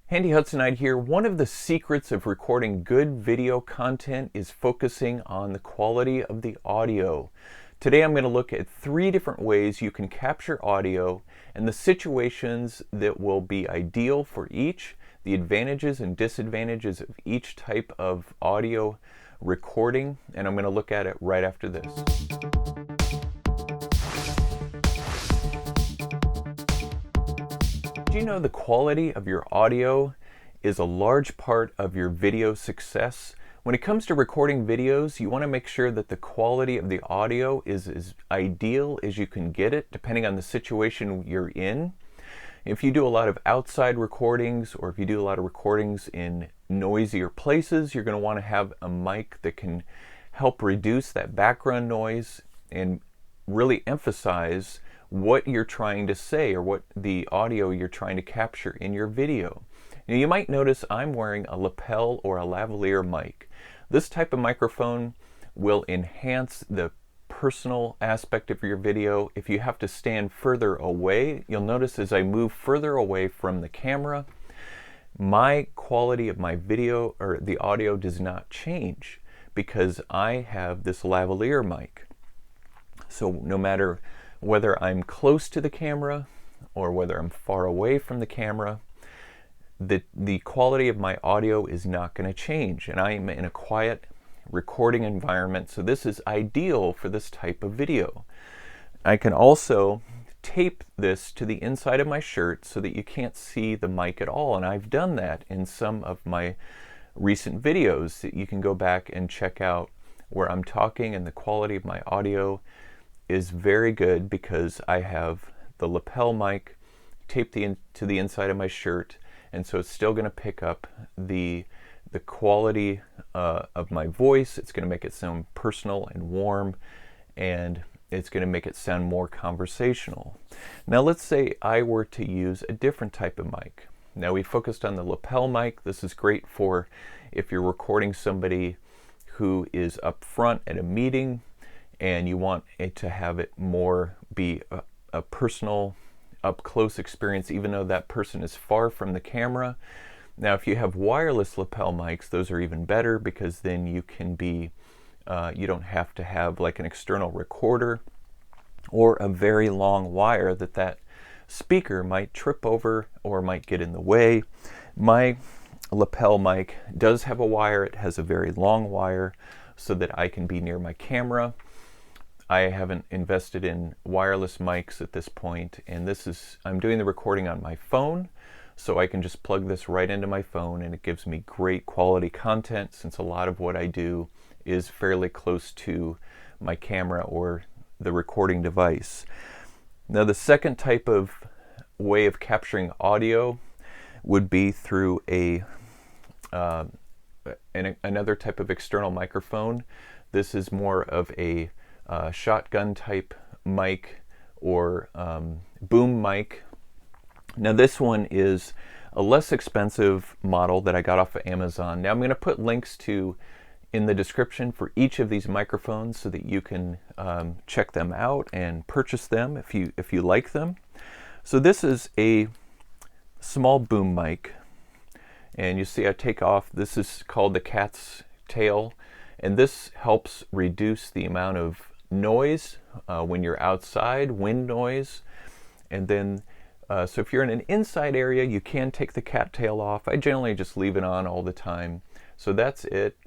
Handy Hudsonite here. One of the secrets of recording good video content is focusing on the quality of the audio. Today I'm going to look at 3 different ways you can capture audio and the situations that will be ideal for each, the advantages and disadvantages of each type of audio recording, and I'm going to look at it right after this. Do you know the quality of your audio is a large part of your video success? When it comes to recording videos, you want to make sure that the quality of the audio is as ideal as you can get it, depending on the situation you're in. If you do a lot of outside recordings, or if you do a lot of recordings in noisier places, you're going to want to have a mic that can help reduce that background noise and really emphasize what you're trying to say or what the audio you're trying to capture in your video. Now, you might notice I'm wearing a lapel or a lavalier mic. This type of microphone will enhance the personal aspect of your video. If you have to stand further away, you'll notice as I move further away from the camera, my quality of my video or the audio does not change because I have this lavalier mic. So no matter whether I'm close to the camera or whether I'm far away from the camera, the quality of my audio is not going to change. And I am in a quiet recording environment, so this is ideal for this type of video. I can also tape this to the inside of my shirt so that you can't see the mic at all, and I've done that in some of my recent videos that you can go back and check out where I'm talking, and the quality of my audio is very good because I have the lapel mic taped to the inside of my shirt, and so it's still going to pick up the quality of my voice. It's going to make it sound personal and warm, and it's going to make it sound more conversational. Now let's say I were to use a different type of mic. Now we focused on the lapel mic. This is great for if you're recording somebody who is up front at a meeting and you want it to have it more be a personal, up-close experience, even though that person is far from the camera. Now, if you have wireless lapel mics, those are even better because then you can be, you don't have to have like an external recorder or a very long wire that speaker might trip over or might get in the way. My lapel mic does have a wire. It has a very long wire so that I can be near my camera. I haven't invested in wireless mics at this point, and I'm doing the recording on my phone, so I can just plug this right into my phone and it gives me great quality content since a lot of what I do is fairly close to my camera or the recording device. Now the second type of way of capturing audio would be through another type of external microphone. This is more of a shotgun type mic or boom mic. Now this one is a less expensive model that I got off of Amazon. Now I'm going to put links in the description for each of these microphones so that you can check them out and purchase them if you like them. So this is a small boom mic, and you see I take off, this is called the cat's tail, and this helps reduce the amount of noise when you're outside, wind noise. And then so if you're in an inside area, you can take the cattail off. I generally just leave it on all the time. So that's it.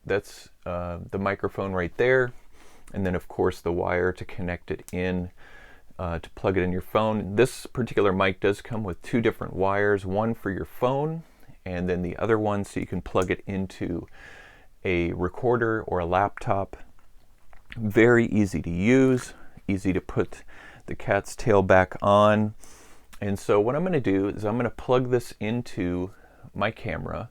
That's the microphone right there, and then of course the wire to connect it in to plug it in your phone. This particular mic does come with 2 different wires, one for your phone and then the other one so you can plug it into a recorder or a laptop. Very easy to use, easy to put the cat's tail back on. And so what I'm going to do is I'm going to plug this into my camera,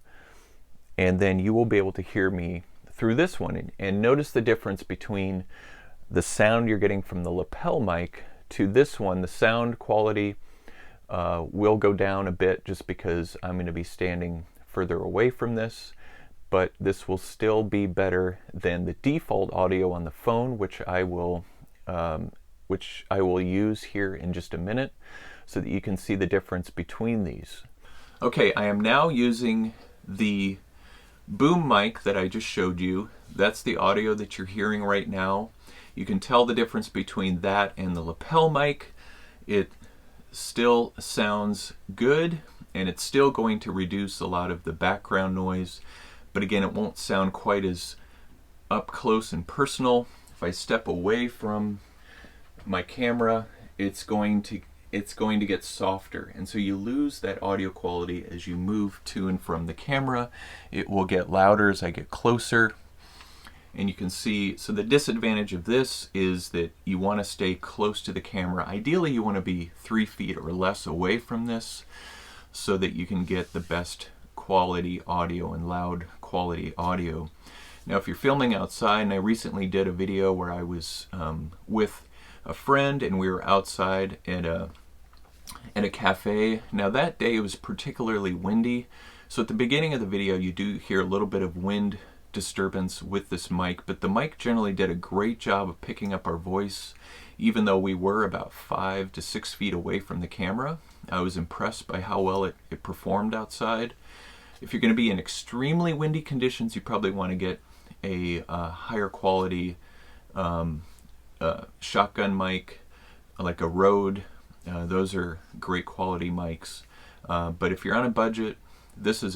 and then you will be able to hear me through this one. And notice the difference between the sound you're getting from the lapel mic to this one. The sound quality will go down a bit just because I'm going to be standing further away from this. But this will still be better than the default audio on the phone, which I will use here in just a minute so that you can see the difference between these. Okay, I am now using the boom mic that I just showed you. That's the audio that you're hearing right now. You can tell the difference between that and the lapel mic. It still sounds good, and it's still going to reduce a lot of the background noise, but again, it won't sound quite as up close and personal. If I step away from my camera, it's going to get softer, and so you lose that audio quality as you move to and from the camera. It will get louder as I get closer, and you can see, so the disadvantage of this is that you want to stay close to the camera. Ideally you want to be 3 feet or less away from this so that you can get the best quality audio and loud quality audio. Now if you're filming outside, and I recently did a video where I was with a friend and we were outside at a cafe. Now that day it was particularly windy, so at the beginning of the video you do hear a little bit of wind disturbance with this mic, but the mic generally did a great job of picking up our voice even though we were about 5 to 6 feet away from the camera. I was impressed by how well it performed outside. If you're going to be in extremely windy conditions, you probably want to get a higher quality shotgun mic, like a Rode. Those are great quality mics. But if you're on a budget, this has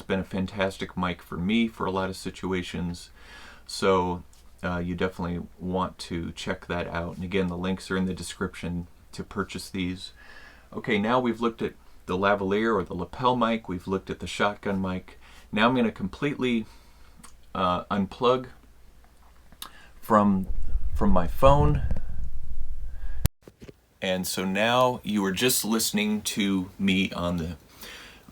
been a fantastic mic for me for a lot of situations. So you definitely want to check that out. And again, the links are in the description to purchase these. Okay, now we've looked at the lavalier or the lapel mic. We've looked at the shotgun mic. Now I'm going to completely unplug from my phone. And so now you are just listening to me on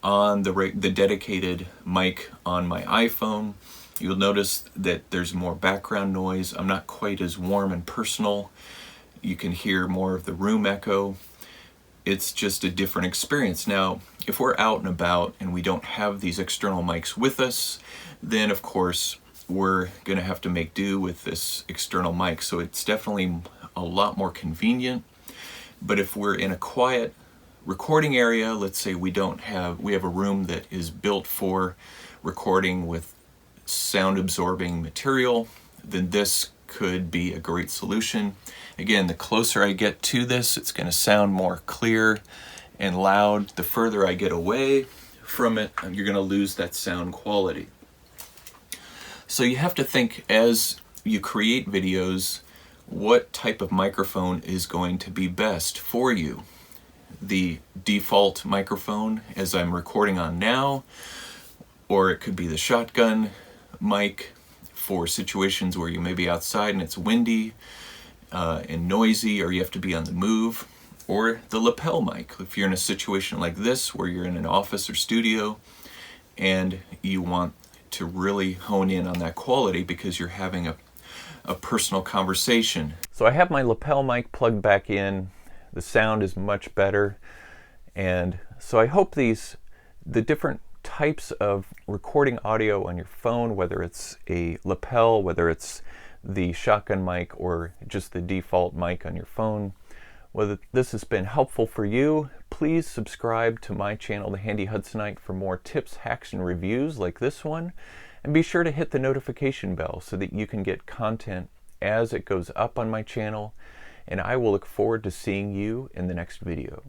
the dedicated mic on my iPhone. You'll notice that there's more background noise. I'm not quite as warm and personal. You can hear more of the room echo. It's just a different experience. Now, if we're out and about and we don't have these external mics with us, then of course we're gonna have to make do with this external mic. So it's definitely a lot more convenient. But if we're in a quiet recording area, let's say we have a room that is built for recording with sound absorbing material, then this could be a great solution. Again, the closer I get to this, it's going to sound more clear and loud. The further I get away from it, you're going to lose that sound quality. So you have to think, as you create videos, what type of microphone is going to be best for you. The default microphone, as I'm recording on now, or it could be the shotgun mic for situations where you may be outside and it's windy and noisy, or you have to be on the move, or the lapel mic if you're in a situation like this where you're in an office or studio and you want to really hone in on that quality because you're having a personal conversation. So I have my lapel mic plugged back in. The sound is much better, and so I hope the different types of recording audio on your phone, whether it's a lapel, whether it's the shotgun mic, or just the default mic on your phone, whether this has been helpful for you. Please subscribe to my channel, The Handy Hudsonite, for more tips, hacks, and reviews like this one, and be sure to hit the notification bell so that you can get content as it goes up on my channel, and I will look forward to seeing you in the next video.